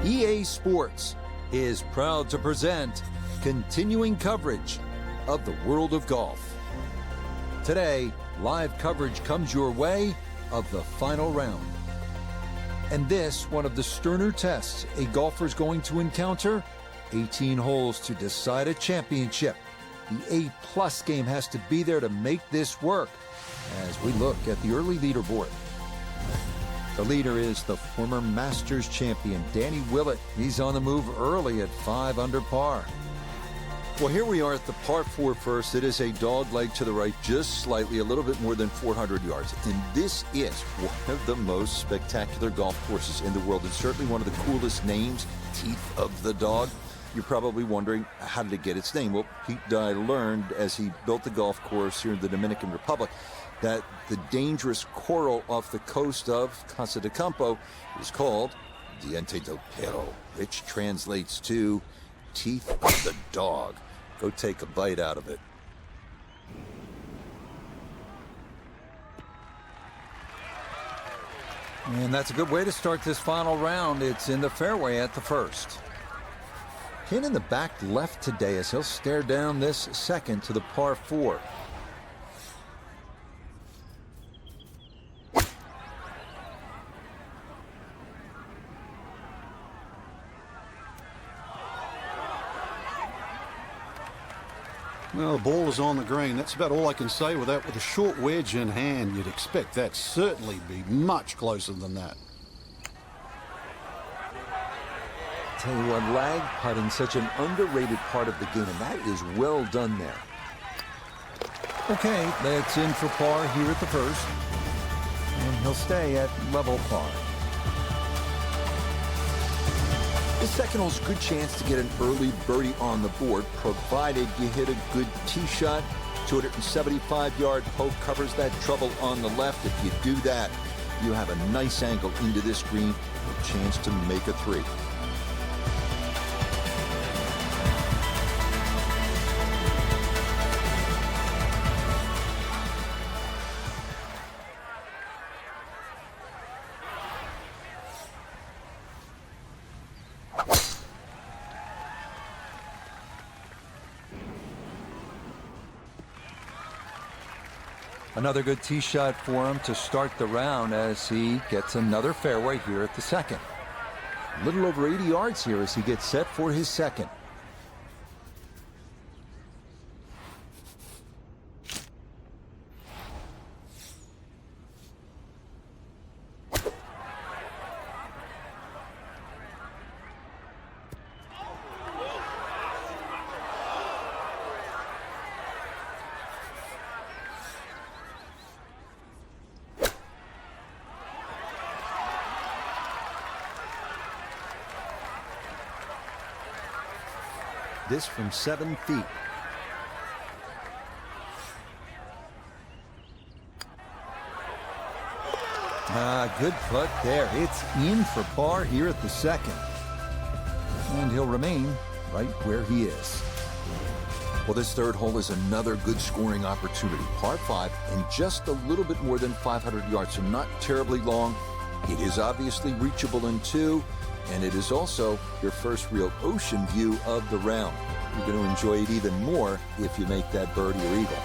EA Sports is proud to present continuing coverage of the world of golf. Today, live coverage comes your way of the final round. And this, one of the sterner tests a golfer's going to encounter, 18 holes to decide a championship. The A+ game has to be there to make this work as we look at the early leaderboard. The leader is the former Masters champion, Danny Willett. He's on the move early at 5 under par. Well, here we are at the par 4 first. It is a dog leg to the right, just slightly, a little bit more than 400 yards. And this is one of the most spectacular golf courses in the world, and certainly one of the coolest names, Teeth of the Dog. You're probably wondering, how did it get its name? Well, Pete Dye learned as he built the golf course here in the Dominican Republic that the dangerous coral off the coast of Casa de Campo is called Diente del Perro, which translates to Teeth of the Dog. Go take a bite out of it. And that's a good way to start this final round. It's in the fairway at the first. Pin in the back left today as he'll stare down this second to the par 4. Well, the ball is on the green. That's about all I can say with that. With a short wedge in hand, you'd expect that certainly be much closer than that. Tell you what, lag putting, such an underrated part of the game, and that is well done there. Okay, that's in for par here at the first, and he'll stay at level par. The second hole's a good chance to get an early birdie on the board, provided you hit a good tee shot. 275-yard poke covers that trouble on the left. If you do that, you have a nice angle into this green, a chance to make a 3. Another good tee shot for him to start the round as he gets another fairway here at the second. A little over 80 yards here as he gets set for his second. This from 7 feet. Good putt there. It's in for par here at the second. And he'll remain right where he is. Well, this third hole is another good scoring opportunity. Par 5 and just a little bit more than 500 yards, so not terribly long. It is obviously reachable in 2. And it is also your first real ocean view of the round. You're going to enjoy it even more if you make that birdie or eagle.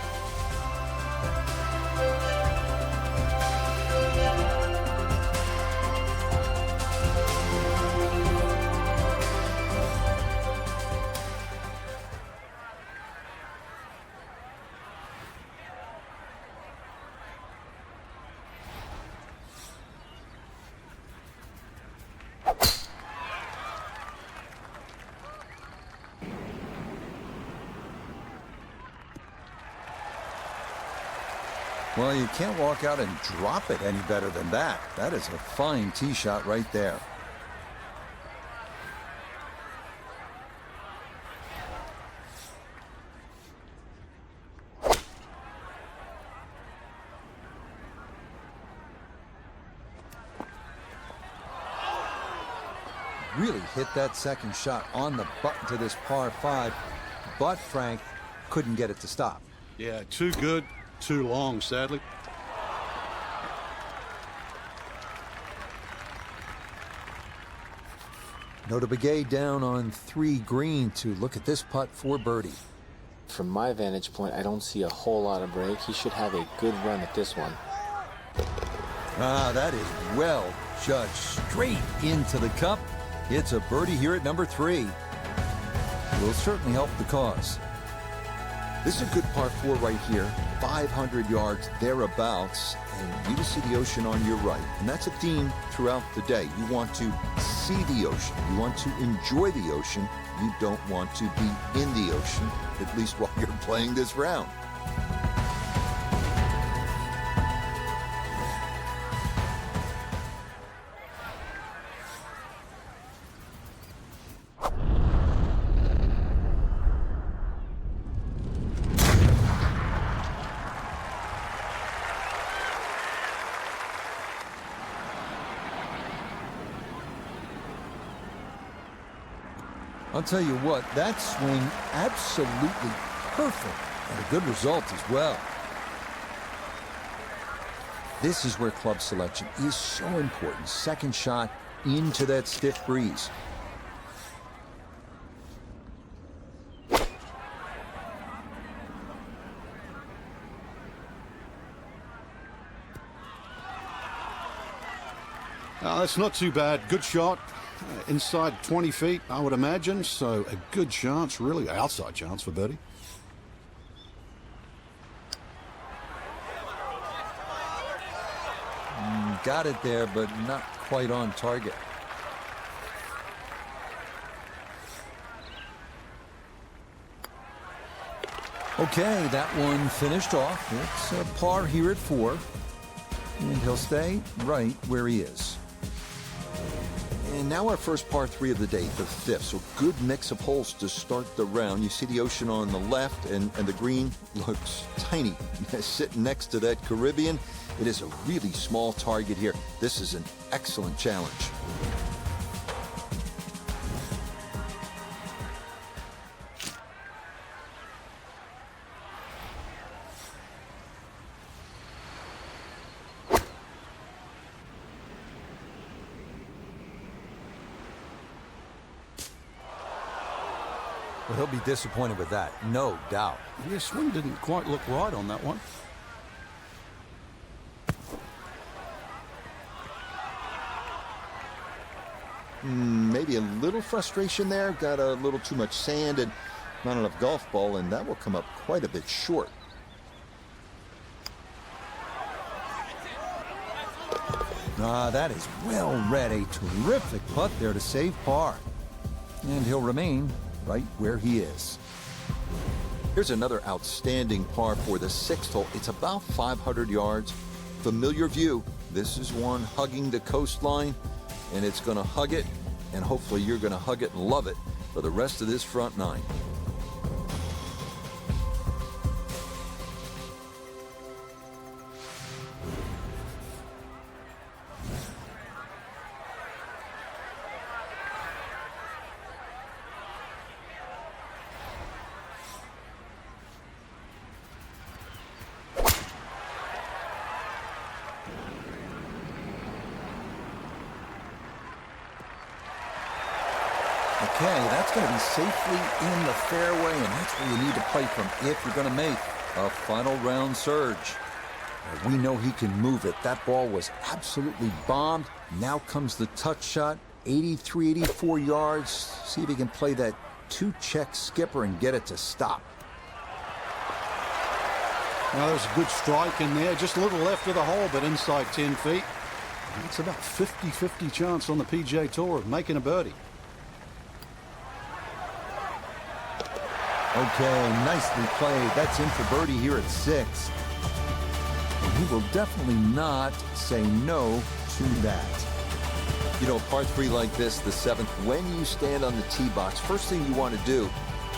Well, you can't walk out and drop it any better than that. That is a fine tee shot right there. Really hit that second shot on the button to this par 5, but Frank couldn't get it to stop. Yeah, too good. Too long, sadly. No to Begay down on 3 green to look at this putt for birdie. From my vantage point, I don't see a whole lot of break. He should have a good run at this one. Ah, that is well judged. Straight into the cup. It's a birdie here at number 3. Will certainly help the cause. This is a good par 4 right here. 500 yards thereabouts. And you just see the ocean on your right. And that's a theme throughout the day. You want to see the ocean. You want to enjoy the ocean. You don't want to be in the ocean, at least while you're playing this round. I'll tell you what, that swing absolutely perfect and a good result as well. This is where club selection is so important. Second shot into that stiff breeze. That's not too bad. Good shot. Inside 20 feet, I would imagine. So a good chance, really outside chance for birdie. Got it there, but not quite on target. Okay, that one finished off. It's a par here at 4. And he'll stay right where he is. And now our first par 3 of the day, the 5th. So good mix of holes to start the round. You see the ocean on the left, and the green looks tiny sitting next to that Caribbean. It is a really small target here. This is an excellent challenge. Well, he'll be disappointed with that, no doubt. Yeah, swing didn't quite look right on that one. Maybe a little frustration there. Got a little too much sand and not enough golf ball, and that will come up quite a bit short. That is well read. A terrific putt there to save par. And he'll remain right where he is. Here's another outstanding par for the 6th hole. It's about 500 yards. Familiar view. This is one hugging the coastline, and it's going to hug it, and hopefully you're going to hug it and love it for the rest of this front 9. Okay, that's going to be safely in the fairway, and that's where you need to play from if you're going to make a final round surge. We know he can move it. That ball was absolutely bombed. Now comes the touch shot, 83, 84 yards. See if he can play that 2-check skipper and get it to stop. Well, there's a good strike in there. Just a little left of the hole, but inside 10 feet. It's about 50-50 chance on the PGA Tour of making a birdie. Okay, nicely played. That's in for birdie here at 6. And he will definitely not say no to that. You know, par 3 like this, the 7th, when you stand on the tee box, first thing you want to do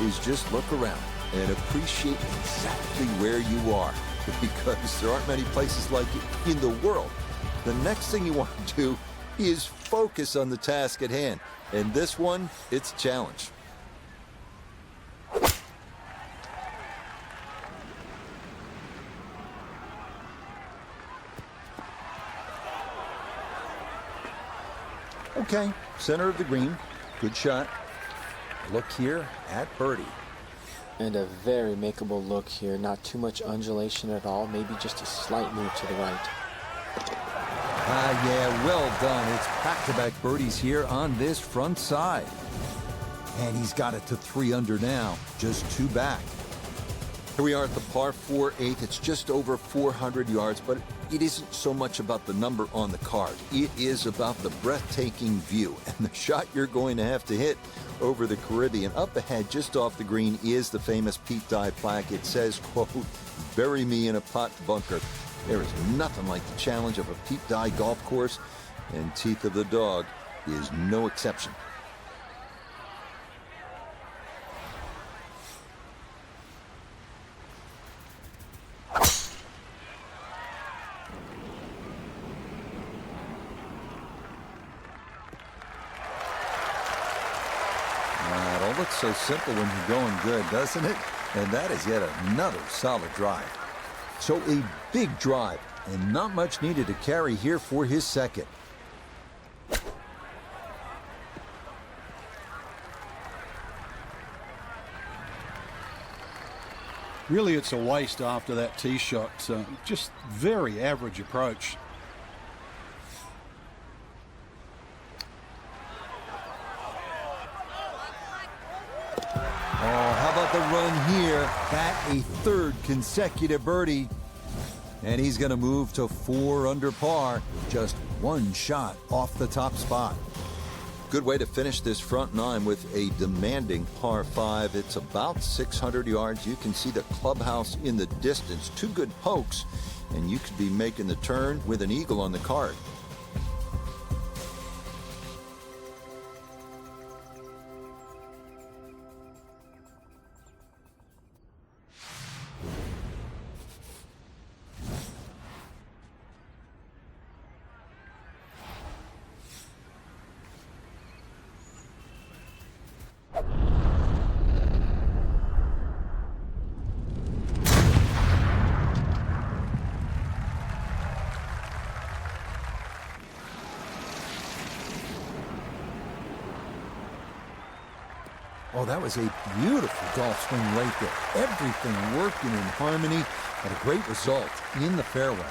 is just look around and appreciate exactly where you are, because there aren't many places like it in the world. The next thing you want to do is focus on the task at hand. And this one, it's a challenge. Okay, center of the green. Good shot. Look here at birdie. And a very makeable look here. Not too much undulation at all. Maybe just a slight move to the right. Yeah, well done. It's back-to-back birdies here on this front side. And he's got it to 3 under now, just 2 back. Here we are at the par 4 8th. It's just over 400 yards, but it isn't so much about the number on the card. It is about the breathtaking view and the shot you're going to have to hit over the Caribbean. Up ahead, just off the green, is the famous Pete Dye plaque. It says, quote, "Bury me in a pot bunker." There is nothing like the challenge of a Pete Dye golf course, and Teeth of the Dog is no exception. It all looks so simple when you're going good, doesn't it? And that is yet another solid drive. So a big drive, and not much needed to carry here for his second. Really, it's a waste after that tee shot. Just very average approach. Oh, how about the run here? That a 3rd consecutive birdie. And he's going to move to 4 under par. Just 1 shot off the top spot. Good way to finish this front 9 with a demanding par 5. It's about 600 yards. You can see the clubhouse in the distance. 2 good pokes, and you could be making the turn with an eagle on the card. Oh, that was a beautiful golf swing right there. Everything working in harmony and a great result in the fairway.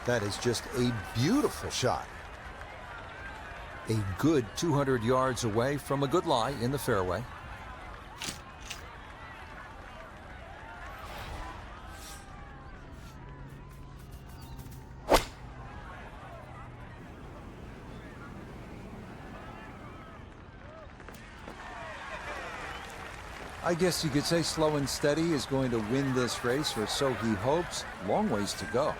That is just a beautiful shot. A good 200 yards away from a good lie in the fairway. I guess you could say slow and steady is going to win this race, or so he hopes. Long ways to go.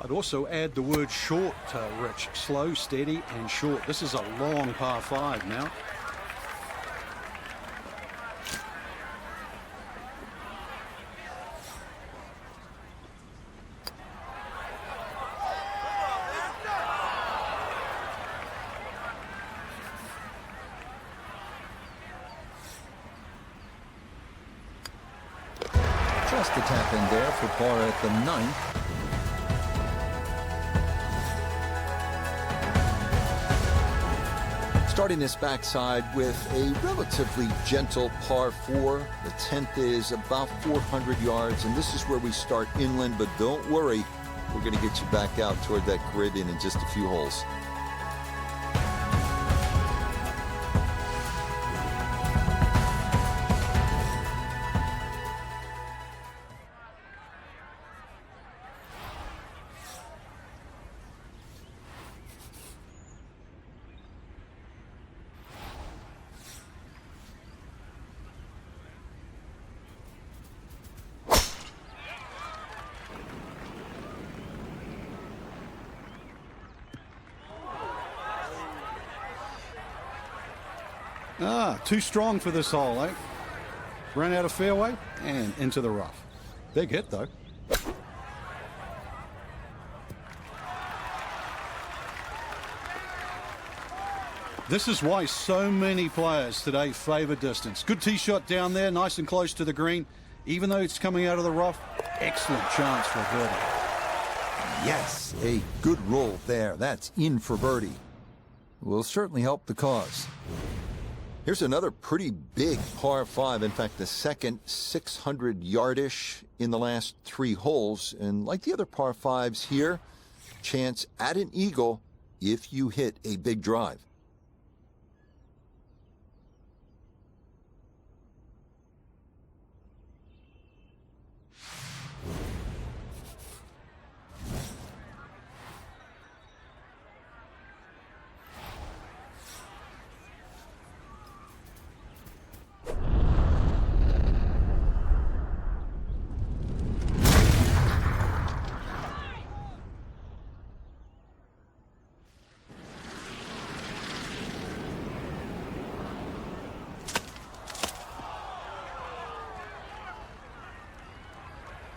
I'd also add the word short, Rich. Slow, steady, and short. This is a long par 5 now. Just a tap in there for par at the 9th. Starting this backside with a relatively gentle par 4. The 10th is about 400 yards, and this is where we start inland, but don't worry, we're going to get you back out toward that Caribbean in just a few holes. Too strong for this hole, eh? Ran out of fairway and into the rough. Big hit, though. This is why so many players today favour distance. Good tee shot down there, nice and close to the green. Even though it's coming out of the rough, excellent chance for a birdie. Yes, a good roll there. That's in for birdie. will certainly help the cause. Here's another pretty big par 5. In fact, the second 600-yardish in the last 3 holes. And like the other par 5s here, chance at an eagle if you hit a big drive.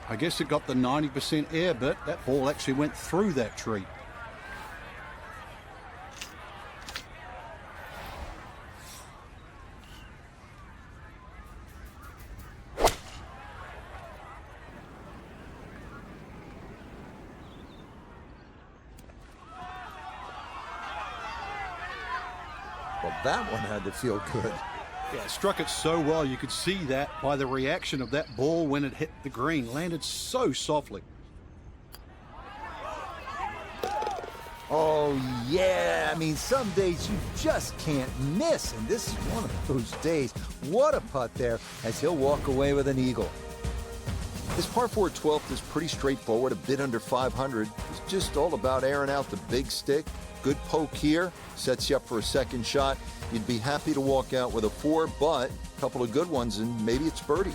I guess it got the 90% air, but that ball actually went through that tree. Well, that one had to feel good. Yeah, it struck it so well. You could see that by the reaction of that ball when it hit the green. Landed so softly. Oh, yeah. I mean, some days you just can't miss, and this is one of those days. What a putt there as he'll walk away with an eagle. This par 4 12th is pretty straightforward, a bit under 500. It's just all about airing out the big stick. Good poke here, sets you up for a second shot. You'd be happy to walk out with a 4, but a couple of good ones, and maybe it's birdie.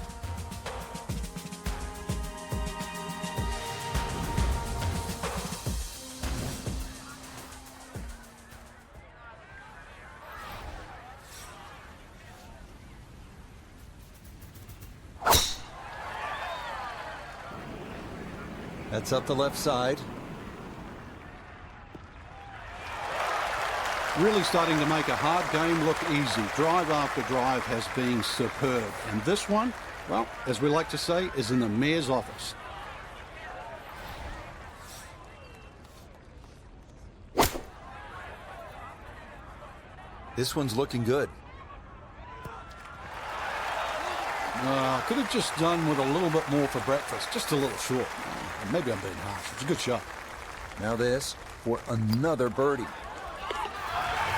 That's up the left side. Really starting to make a hard game look easy. Drive after drive has been superb. And this one, well, as we like to say, is in the mayor's office. This one's looking good. Could have just done with a little bit more for breakfast. Just a little short. Maybe I'm being harsh. It's a good shot. Now this for another birdie.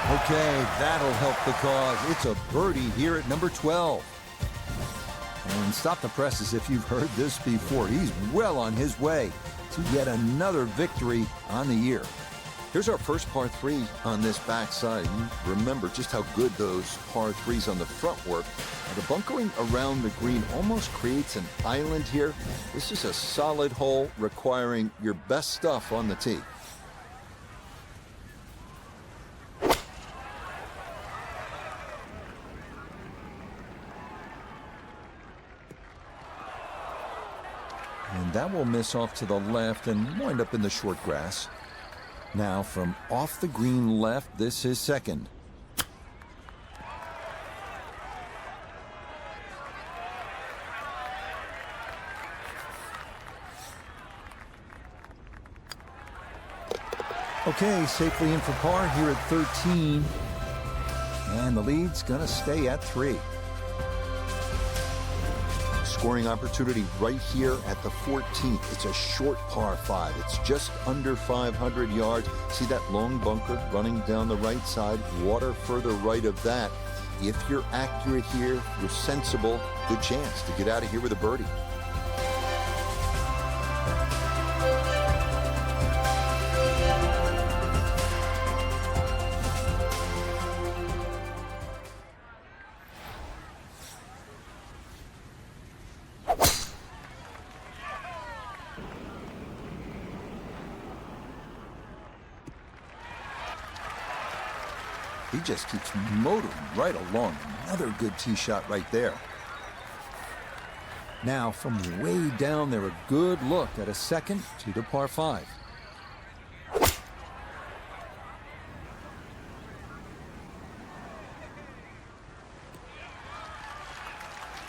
Okay, that'll help the cause. It's a birdie here at number 12. And stop the presses if you've heard this before. He's well on his way to yet another victory on the year. Here's our first par 3 on this backside. Remember just how good those par 3s on the front work. The bunkering around the green almost creates an island here. This is a solid hole requiring your best stuff on the tee. And that will miss off to the left and wind up in the short grass. Now from off the green left, this is second. Okay, safely in for par here at 13. And the lead's gonna stay at 3. Scoring opportunity right here at the 14th. It's a short par 5. It's just under 500 yards. See that long bunker running down the right side? Water further right of that. If you're accurate here, you're sensible, good chance to get out of here with a birdie. He just keeps motoring right along. Another good tee shot right there. Now, from way down there, a good look at a second to the par 5.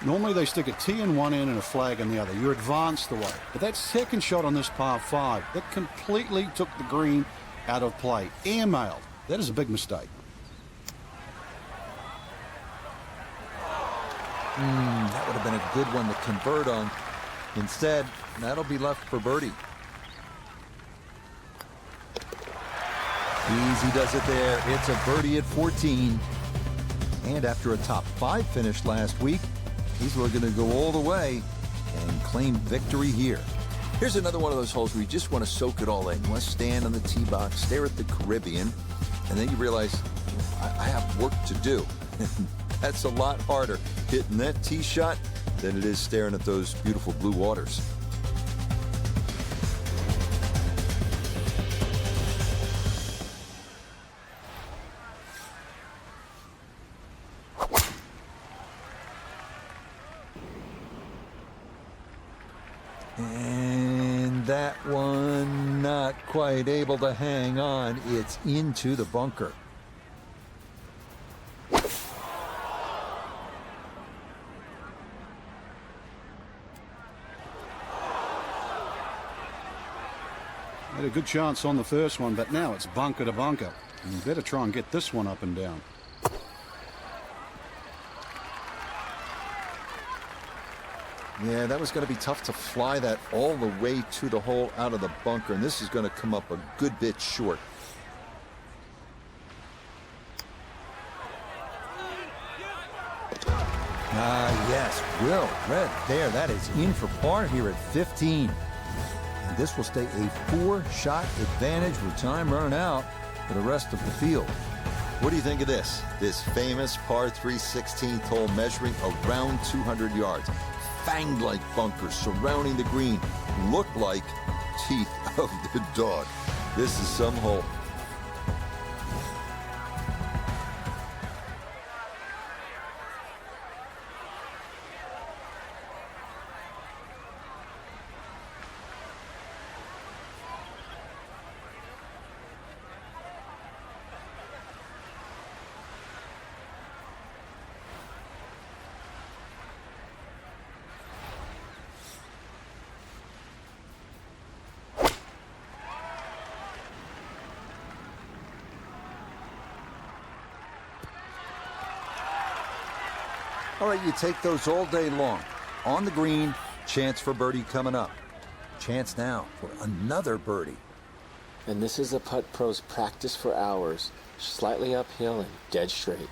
Normally they stick a tee in one end and a flag in the other. You're advanced away. But that second shot on this par 5, that completely took the green out of play. Airmailed. That is a big mistake. That would have been a good one to convert on. Instead, that'll be left for birdie. Easy does it there. It's a birdie at 14. And after a top 5 finish last week, he's looking to go all the way and claim victory here. Here's another one of those holes where you just want to soak it all in. You want to stand on the tee box, stare at the Caribbean, and then you realize, I have work to do. That's a lot harder hitting that tee shot than it is staring at those beautiful blue waters. And that one not quite able to hang on. It's into the bunker. Had a good chance on the first one, but now it's bunker to bunker. And you better try and get this one up and down. Yeah, that was going to be tough to fly that all the way to the hole out of the bunker, and this is going to come up a good bit short. Yes, well read there. That is in for par here at 15. And this will stay a 4-shot advantage with time running out for the rest of the field. What do you think of this? This famous par 3 16th hole measuring around 200 yards. Fanged-like bunkers surrounding the green look like teeth of the dog. This is some hole. All right, you take those all day long. On the green, chance for birdie coming up. Chance now for another birdie. And this is a putt pros practice for hours, slightly uphill and dead straight.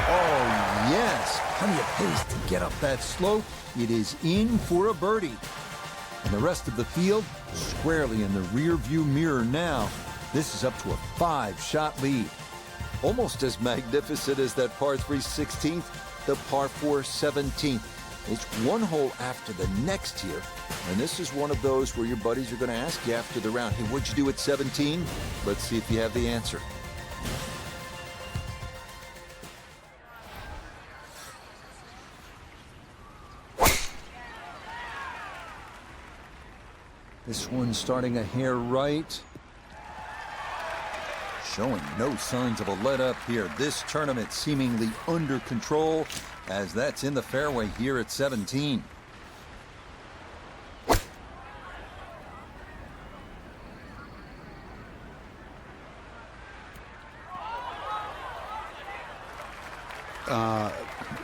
Oh, yes. Plenty of pace to get up that slope. It is in for a birdie. And the rest of the field squarely in the rear view mirror now. This is up to a 5-shot lead. Almost as magnificent as that par 3 16th, the par 4 17th. It's one hole after the next here, and this is one of those where your buddies are going to ask you after the round, hey, what'd you do at 17? Let's see if you have the answer. This one starting a hair right. Showing no signs of a let-up here. This tournament seemingly under control as that's in the fairway here at 17.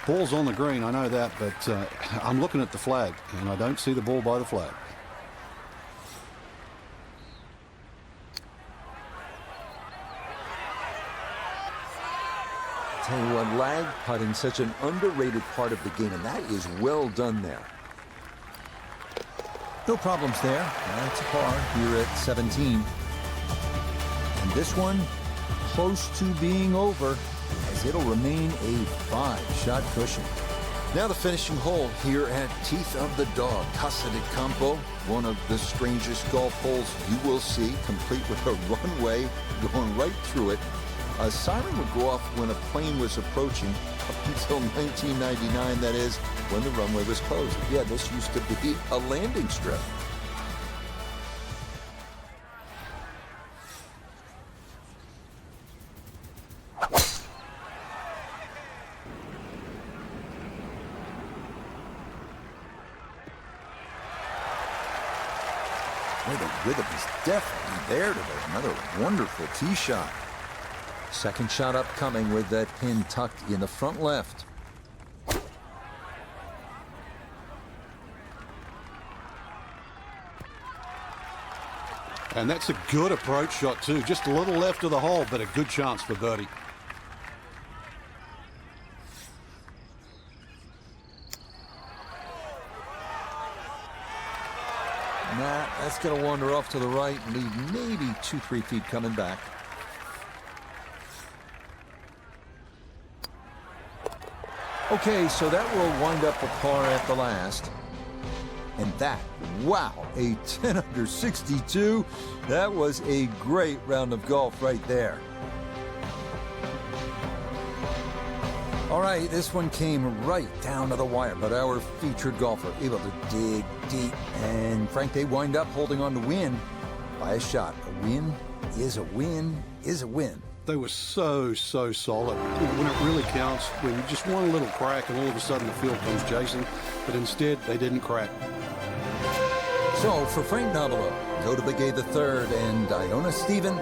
Ball's on the green, I know that, but I'm looking at the flag, and I don't see the ball by the flag. Tell you what, lag putting, such an underrated part of the game, and that is well done there. No problems there. That's a par here at 17. And this one close to being over as it'll remain a 5-shot cushion. Now the finishing hole here at Teeth of the Dog, Casa de Campo, one of the strangest golf holes you will see, complete with a runway going right through it. A siren would go off when a plane was approaching up until 1999, that is, when the runway was closed. Yeah, this used to be a landing strip. Boy, the rhythm is definitely there today. Another wonderful tee shot. Second shot upcoming with that pin tucked in the front left. And that's a good approach shot too. Just a little left of the hole, but a good chance for birdie. Nah, that's going to wander off to the right and leave maybe 2-3 feet coming back. Okay, so that will wind up a par at the last. And that, wow, a 10 under 62. That was a great round of golf right there. All right, this one came right down to the wire, but our featured golfer able to dig deep. And Frank, they wind up holding on to win by a shot. A win is a win is a win. They were so solid. When it really counts, when you just want a little crack and all of a sudden the field comes chasing, but instead they didn't crack. So for Frank Nobilo, Go to Big A the third, and Iona Stephen,